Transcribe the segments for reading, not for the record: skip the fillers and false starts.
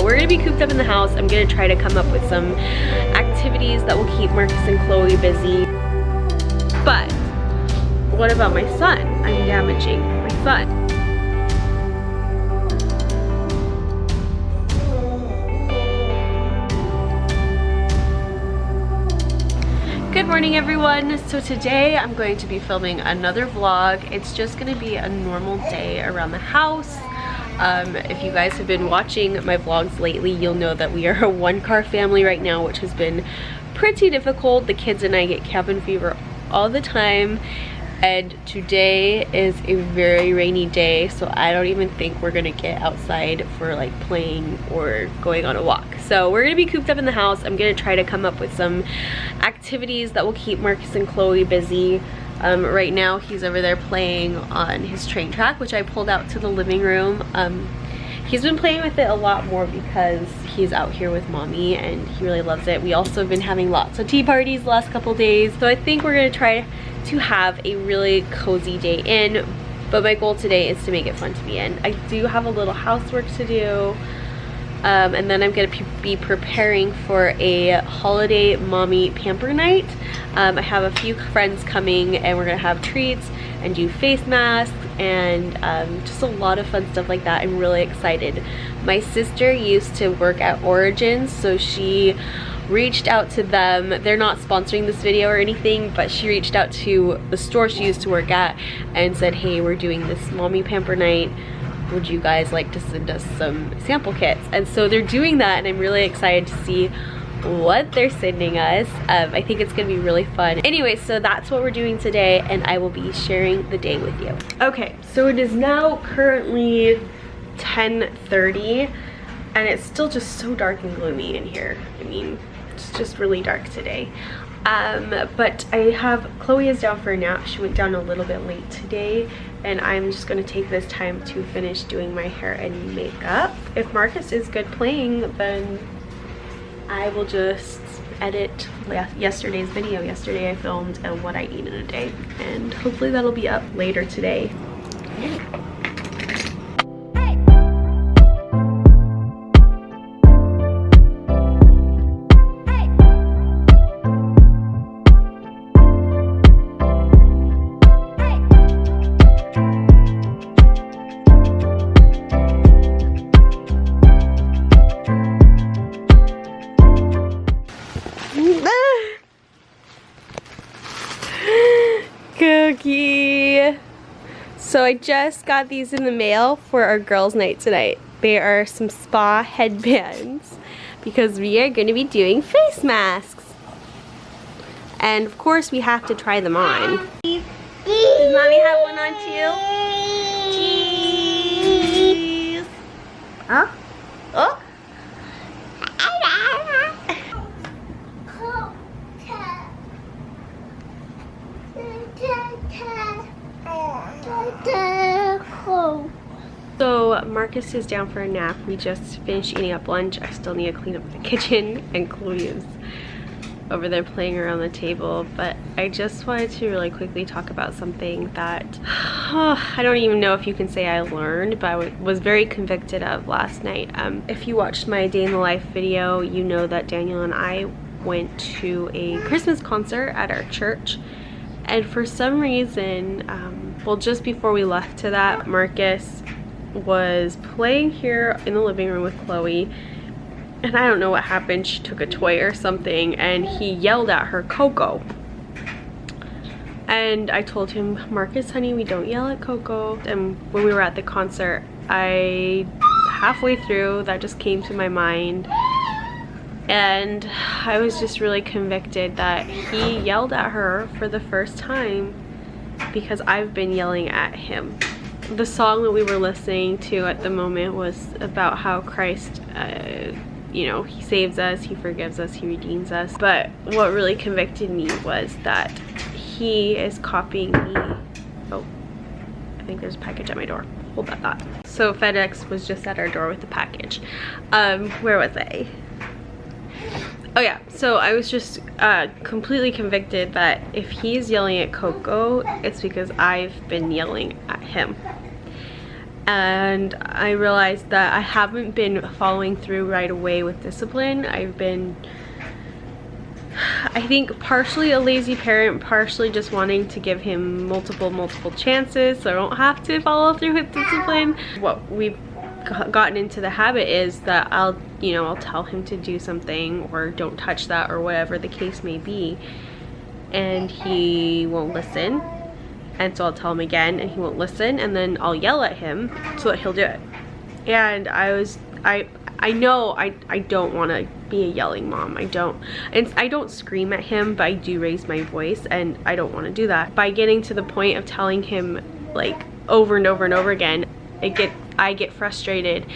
we're gonna be cooped up in the house. I'm gonna try to come up with some activities that will keep Marcus and Chloe busy. But what about my son? I'm damaging my son. Good morning, everyone. So today I'm going to be filming another vlog. It's just gonna be a normal day around the house. If you guys have been watching my vlogs lately, you'll know that we are a one-car family right now, which has been pretty difficult. The kids and I get cabin fever all the time, and today is a very rainy day, so I don't even think we're gonna get outside for like playing or going on a walk. So we're gonna be cooped up in the house. I'm gonna try to come up with some activities that will keep Marcus and Chloe busy. Right now he's over there playing on his train track, which I pulled out to the living room. He's been playing with it a lot more because he's out here with mommy and he really loves it. We also have been having lots of tea parties the last couple days, so I think we're gonna try to have a really cozy day in, but my goal today is to make it fun to be in. I do have a little housework to do, and then I'm gonna be preparing for a holiday mommy pamper night. I have a few friends coming and we're gonna have treats and do face masks and just a lot of fun stuff like that. I'm really excited. My sister used to work at Origins, so she reached out to them. They're not sponsoring this video or anything, but she reached out to the store she used to work at and said, hey, we're doing this mommy pamper night. Would you guys like to send us some sample kits? And so they're doing that, and I'm really excited to see what they're sending us. I think it's gonna be really fun. Anyway, so that's what we're doing today, and I will be sharing the day with you. Okay, so it is now currently 10:30, and it's still just so dark and gloomy in here. I mean, it's just really dark today. But Chloe is down for a nap. She went down a little bit late today, and I'm just gonna take this time to finish doing my hair and makeup. If Marcus is good playing, then I will just edit yesterday's video. Yesterday I filmed what I eat in a day, and hopefully that'll be up later today. Cookie. So I just got these in the mail for our girls' night tonight. They are some spa headbands because we are going to be doing face masks. And of course we have to try them on. Does mommy have one on too? Cheese. Huh? Oh. So Marcus is down for a nap. We just finished eating up lunch. I still need to clean up the kitchen, and Chloe is over there playing around the table. But I just wanted to really quickly talk about something that I don't even know if you can say I learned, but I was very convicted of last night. If you watched my day in the life video, you know that Daniel and I went to a Christmas concert at our church. And for some reason, well, just before we left to that, Marcus was playing here in the living room with Chloe, and I don't know what happened. She took a toy or something, and he yelled at her, Coco. And I told him, Marcus, honey, we don't yell at Coco. And when we were at the concert, halfway through, that just came to my mind. And I was just really convicted that he yelled at her for the first time because I've been yelling at him. The song that we were listening to at the moment was about how Christ, you know, he saves us, he forgives us, he redeems us. But what really convicted me was that he is copying me. Oh, I think there's a package at my door. Hold that thought. So FedEx was just at our door with the package. Where was I? Oh yeah, so I was just completely convicted that if he's yelling at Coco, it's because I've been yelling at him. and I realized that I haven't been following through right away with discipline. I've been, I think, partially a lazy parent, partially just wanting to give him multiple chances so I don't have to follow through with discipline. What we've gotten into the habit is that I'll tell him to do something or don't touch that or whatever the case may be, and he won't listen. And so I'll tell him again and he won't listen, and then I'll yell at him so that he'll do it. And I know I don't want to be a yelling mom. I don't scream at him, but I do raise my voice, and I don't want to do that. By getting to the point of telling him like over and over and over again, I get frustrated,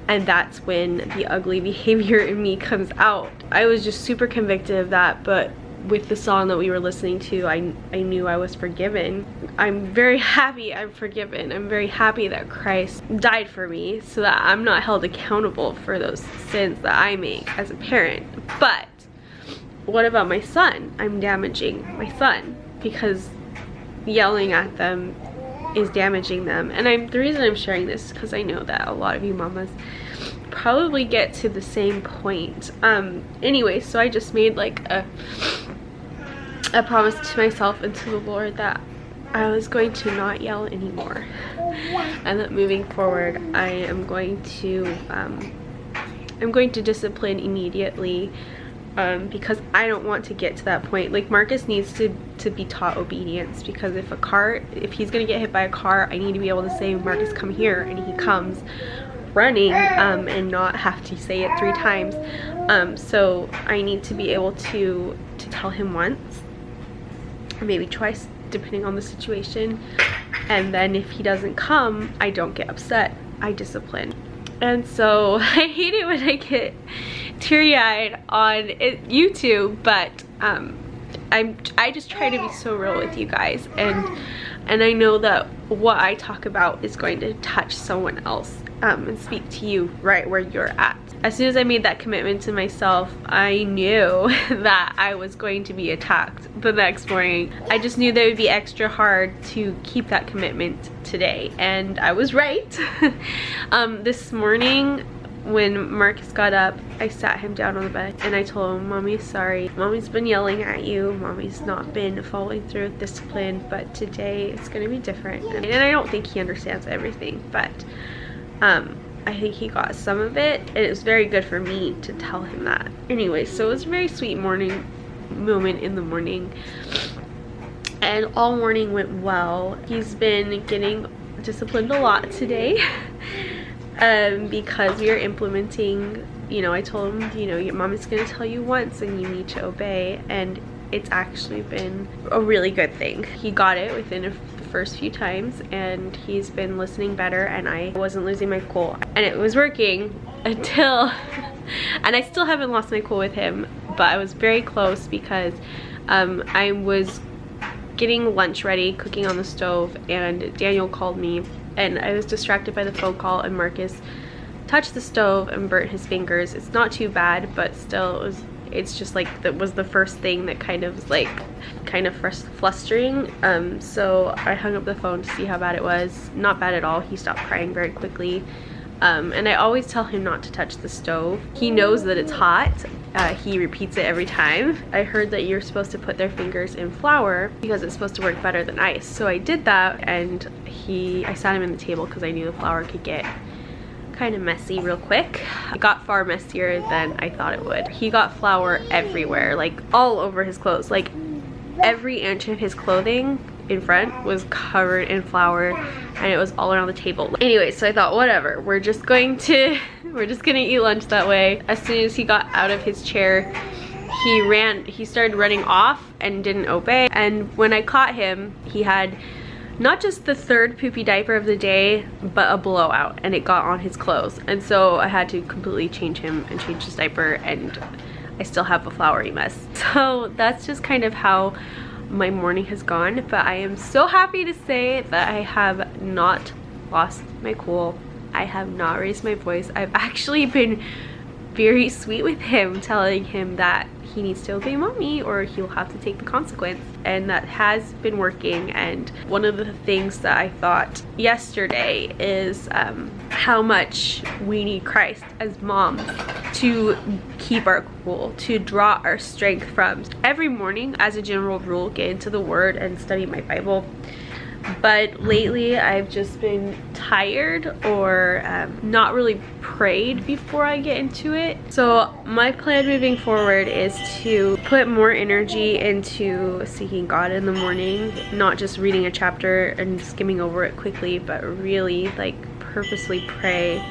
and that's when the ugly behavior in me comes out. I was just super convicted of that, but with the song that we were listening to, I knew I was forgiven. I'm very happy I'm forgiven. I'm very happy that Christ died for me so that I'm not held accountable for those sins that I make as a parent. But what about my son? I'm damaging my son because yelling at them is damaging them. And the reason I'm sharing this is because I know that a lot of you mamas probably get to the same point. Anyway, so I just made like a promise to myself and to the Lord that I was going to not yell anymore, and that moving forward I am going to discipline immediately, because I don't want to get to that point. Like, Marcus needs to be taught obedience, because if he's gonna get hit by a car, I need to be able to say, Marcus, come here, and he comes running, and not have to say it 3 times. So I need to be able to tell him once, or maybe twice, depending on the situation, and then if he doesn't come, I don't get upset, I discipline. And so I hate it when I get teary-eyed on YouTube, but I just try to be so real with you guys, and I know that what I talk about is going to touch someone else, and speak to you right where you're at. As soon as I made that commitment to myself, I knew that I was going to be attacked the next morning. I just knew that it would be extra hard to keep that commitment today, and I was right. This morning when Marcus got up, I sat him down on the bed and I told him, Mommy's sorry. Mommy's been yelling at you. Mommy's not been following through with discipline, but today it's gonna be different. And I don't think he understands everything, but I think he got some of it, and it was very good for me to tell him that. Anyway, so it was a very sweet moment in the morning, and all morning went well. He's been getting disciplined a lot today. Because we are implementing, I told him, your mom is going to tell you once and you need to obey, and it's actually been a really good thing. He got it within the first few times, and he's been listening better, and I wasn't losing my cool, and it was working until and I still haven't lost my cool with him, but I was very close, because I was getting lunch ready, cooking on the stove, and Daniel called me, and I was distracted by the phone call, and Marcus touched the stove and burnt his fingers. It's not too bad, but still it's just like, that was the first thing that kind of flustering. So I hung up the phone to see how bad it was. Not bad at all. He stopped crying very quickly. And I always tell him not to touch the stove. He knows that it's hot. He repeats it every time. I heard that you're supposed to put their fingers in flour because it's supposed to work better than ice. So I did that, and I sat him in the table because I knew the flour could get kind of messy real quick. It got far messier than I thought it would. He got flour everywhere, like all over his clothes. Like every inch of his clothing in front was covered in flour, and it was all around the table. Anyway, so I thought, whatever, we're just gonna eat lunch that way. As soon as he got out of his chair, he started running off and didn't obey. And when I caught him, he had not just the 3rd poopy diaper of the day, but a blowout, and it got on his clothes. And so I had to completely change him and change his diaper, and I still have a floury mess. So that's just kind of how my morning has gone, but I am so happy to say that I have not lost my cool. I have not raised my voice. I've actually been very sweet with him, telling him that he needs to obey mommy or he'll have to take the consequence. And that has been working. And one of the things that I thought yesterday is how much we need Christ as moms to keep our cool, to draw our strength from. Every morning, as a general rule, get into the Word and study my Bible. But lately I've just been tired or not really prayed before I get into it. So my plan moving forward is to put more energy into seeking God in the morning, not just reading a chapter and skimming over it quickly, but really like purposely pray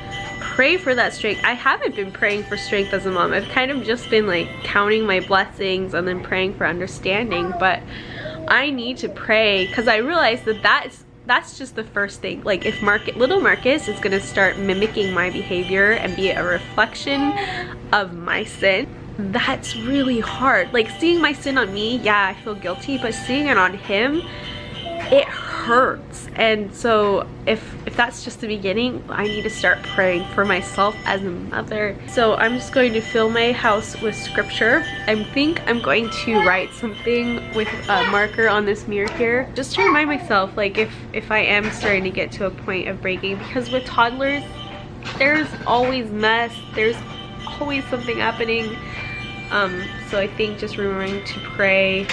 for that strength. I haven't been praying for strength as a mom. I've kind of just been like counting my blessings and then praying for understanding, but I need to pray because I realize that that's just the first thing. Like if little Marcus is gonna start mimicking my behavior and be a reflection of my sin, that's really hard. Like seeing my sin on me, yeah, I feel guilty, but seeing it on him, it hurts. And so if that's just the beginning, I need to start praying for myself as a mother. So I'm just going to fill my house with scripture. I think I'm going to write something with a marker on this mirror here, just to remind myself, like if I am starting to get to a point of breaking, because with toddlers, there's always mess, there's always something happening. So I think just remembering to pray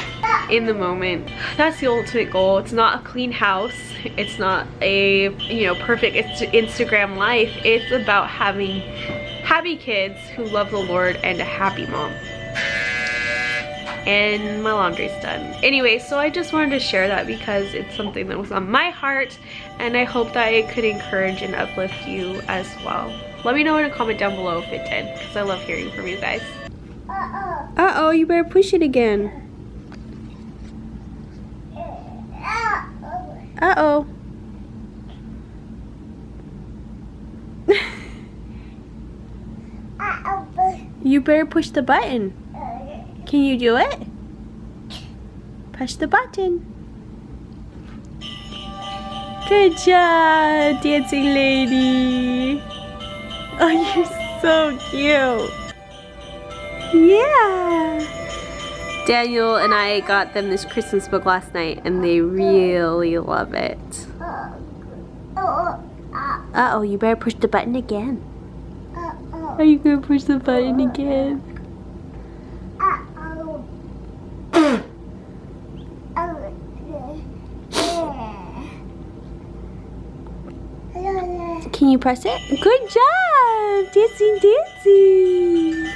in the moment, that's the ultimate goal. It's not a clean house, it's not a, you know, perfect Instagram life. It's about having happy kids who love the Lord and a happy mom. And my laundry's done. Anyway, so I just wanted to share that because it's something that was on my heart, and I hope that it could encourage and uplift you as well. Let me know in a comment down below if it did, because I love hearing from you guys. Uh-oh, you better push it again. Uh-oh. You better push the button. Can you do it? Push the button. Good job, dancing lady. Oh, you're so cute. Yeah. Daniel and I got them this Christmas book last night and they really love it. Uh-oh, you better push the button again. Are you gonna push the button again? Can you press it? Good job! Dancing, dancing!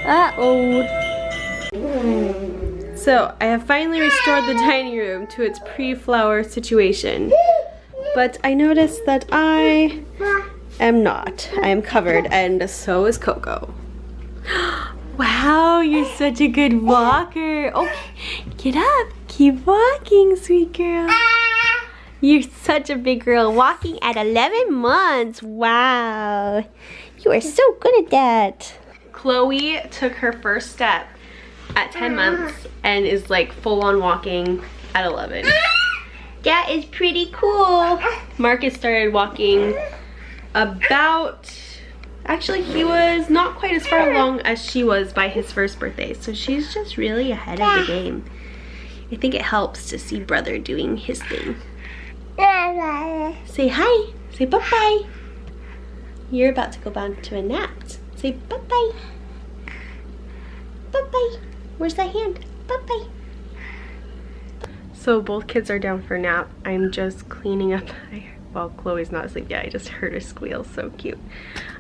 Uh-oh. So, I have finally restored the dining room to its pre-flower situation. But I noticed that I am not. I am covered, and so is Coco. Wow, you're such a good walker. Okay, get up. Keep walking, sweet girl. You're such a big girl, walking at 11 months. Wow. You are so good at that. Chloe took her first step at 10 months and is like full on walking at 11. That is pretty cool. Marcus started walking about, actually he was not quite as far along as she was by his first birthday. So she's just really ahead of the game. I think it helps to see brother doing his thing. Say hi, say bye-bye. You're about to go back to a nap. Say bye-bye. Bye-bye. Where's that hand? Bye-bye. So both kids are down for a nap. I'm just cleaning up. Well, Chloe's not asleep yet. I just heard her squeal. So cute.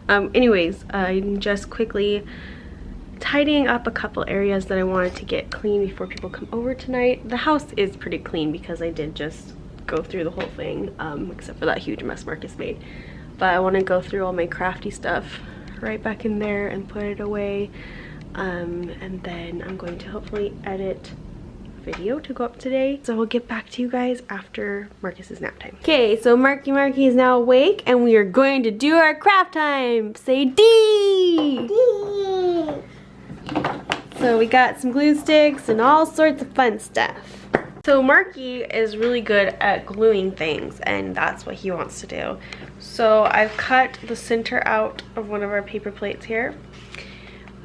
Anyways, I'm just quickly tidying up a couple areas that I wanted to get clean before people come over tonight. The house is pretty clean because I did just go through the whole thing, except for that huge mess Marcus made. But I want to go through all my crafty stuff right back in there and put it away. And then I'm going to hopefully edit a video to go up today. So we'll get back to you guys after Marcus's nap time. Okay, so Marky is now awake and we are going to do our craft time. Say D! D! So we got some glue sticks and all sorts of fun stuff. So Marky is really good at gluing things, and that's what he wants to do. So I've cut the center out of one of our paper plates here,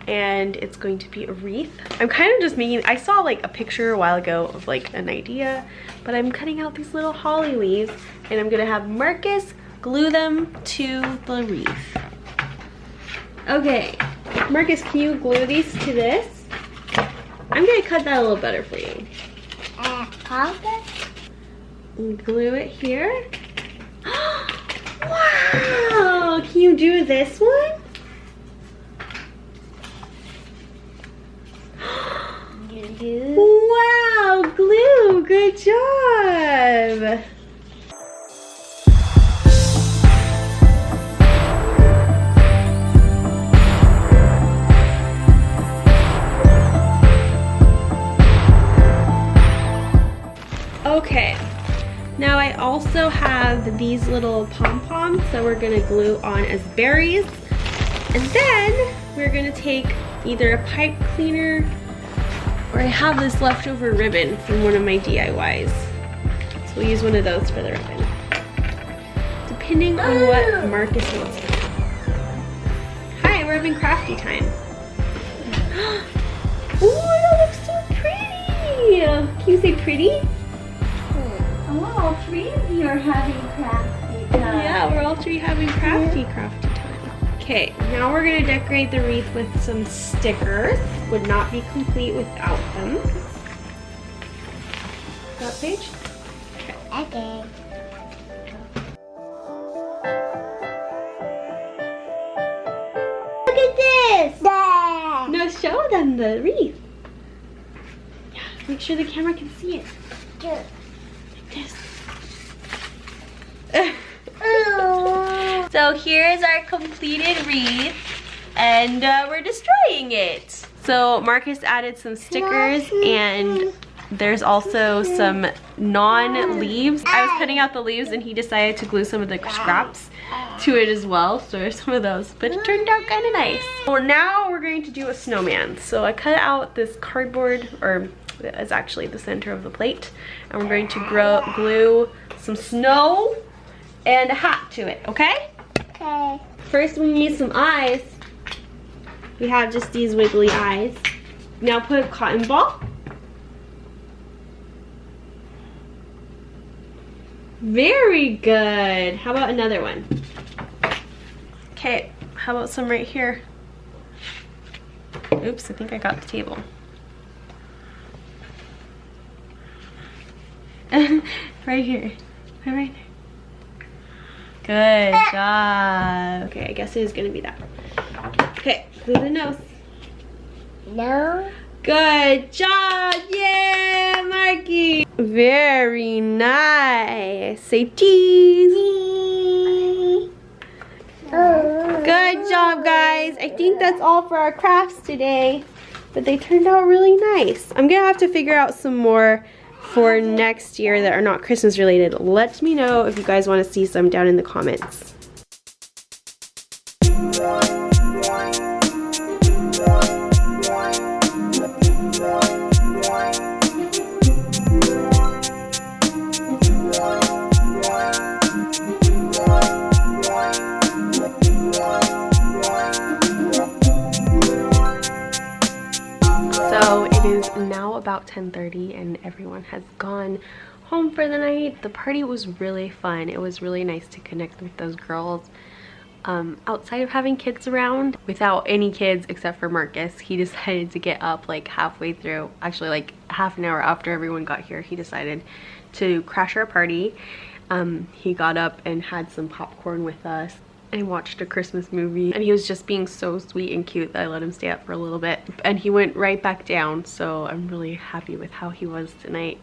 and it's going to be a wreath. I'm kind of just making, I saw like a picture a while ago of like an idea, but I'm cutting out these little holly leaves, and I'm gonna have Marcus glue them to the wreath. Okay, Marcus, can you glue these to this? I'm gonna cut that a little better for you. Glue it here. Wow! Can you do this one? Wow, glue! Good job! Okay, now I also have these little pom-poms that we're gonna glue on as berries. And then we're gonna take either a pipe cleaner, or I have this leftover ribbon from one of my DIYs. So we'll use one of those for the ribbon, depending on what Marcus wants. Hi, we're having crafty time. Oh, that looks so pretty! Can you say pretty? Oh, all three of you are having crafty time. Yeah, we're all three having crafty time. Okay, now we're gonna decorate the wreath with some stickers. Would not be complete without them. That page? Okay. Look at this! There. No, show them the wreath. Yeah, make sure the camera can see it. Good. This. Oh. So here's our completed wreath, and we're destroying it. So Marcus added some stickers, and there's also some non-leaves. I was cutting out the leaves, and he decided to glue some of the scraps to it as well. So there's some of those, but it turned out kind of nice. Well, now we're going to do a snowman. So I cut out this cardboard, or it's actually the center of the plate, and we're going to glue some snow and a hat to it, okay? Okay. First we need some eyes. We have just these wiggly eyes. Now put a cotton ball. Very good. How about another one? Okay, how about some right here? Oops, I think I got the table. Right here. Right there. Good job. Okay, I guess it is gonna be that. Okay, glue the nose. No. Good job! Yeah, Marky! Very nice. Say cheese. Good job, guys. I think that's all for our crafts today, but they turned out really nice. I'm gonna have to figure out some more for next year that are not Christmas related. Let me know if you guys want to see some down in the comments. So it is now about 10:30 and everyone has gone home for the night. The party was really fun. It was really nice to connect with those girls. Outside of having kids around, without any kids except for Marcus, he decided to get up like halfway through, actually like half an hour after everyone got here. He decided to crash our party. He got up and had some popcorn with us and watched a Christmas movie, and he was just being so sweet and cute that I let him stay up for a little bit, and he went right back down, so I'm really happy with how he was tonight.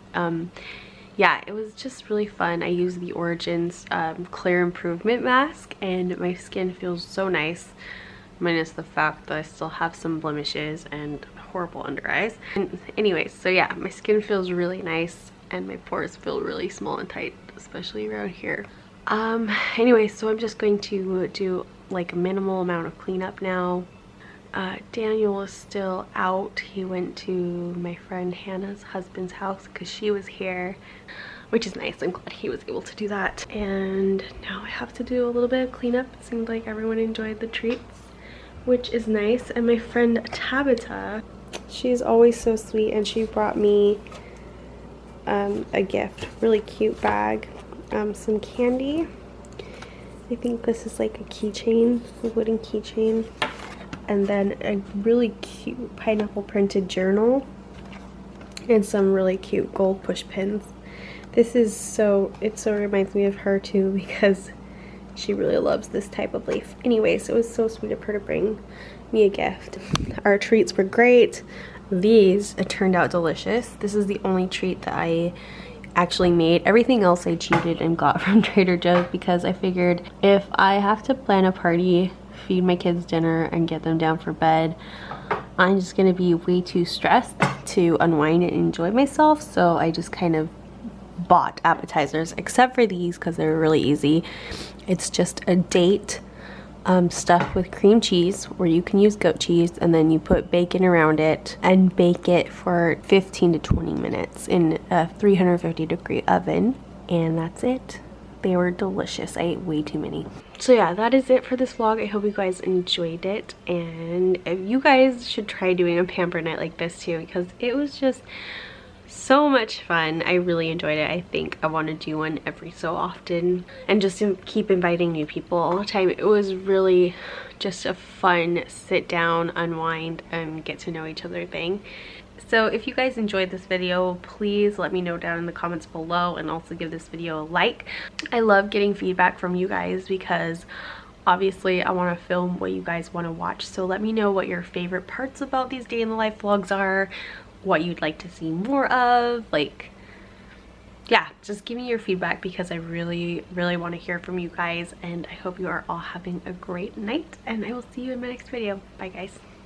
Yeah, it was just really fun. I used the Origins Clear Improvement Mask, and my skin feels so nice, minus the fact that I still have some blemishes and horrible under eyes. And anyways, so yeah, my skin feels really nice, and my pores feel really small and tight, especially around here. Anyway, so I'm just going to do like a minimal amount of cleanup now. Daniel is still out. He went to my friend Hannah's husband's house because she was here, which is nice. I'm glad he was able to do that. And now I have to do a little bit of cleanup. It seemed like everyone enjoyed the treats, which is nice. And my friend Tabitha, she's always so sweet, and she brought me a gift, really cute bag, some candy. I think this is like a keychain, a wooden keychain, and then a really cute pineapple printed journal and some really cute gold push pins. This is it so reminds me of her too, because she really loves this type of leaf. Anyways, it was so sweet of her to bring me a gift. Our treats were great. These turned out delicious. This is the only treat that I actually made. Everything else I cheated and got from Trader Joe's, because I figured if I have to plan a party, feed my kids dinner, and get them down for bed, I'm just gonna be way too stressed to unwind and enjoy myself. So I just kind of bought appetizers, except for these because they're really easy. It's just a date stuffed with cream cheese, where you can use goat cheese, and then you put bacon around it and bake it for 15 to 20 minutes in a 350-degree oven, and that's it. They were delicious. I ate way too many. So yeah, that is it for this vlog. I hope you guys enjoyed it, and you guys should try doing a pamper night like this too, because it was just so much fun. I really enjoyed it. I think I want to do one every so often, and just to keep inviting new people all the time. It was really just a fun sit down, unwind, and get to know each other thing. So if you guys enjoyed this video, please let me know down in the comments below, and also give this video a like. I love getting feedback from you guys, because obviously I want to film what you guys want to watch. So let me know what your favorite parts about these day in the life vlogs are, what you'd like to see more of. Like, yeah, just give me your feedback, because I really want to hear from you guys. And I hope you are all having a great night, and I will see you in my next video. Bye guys.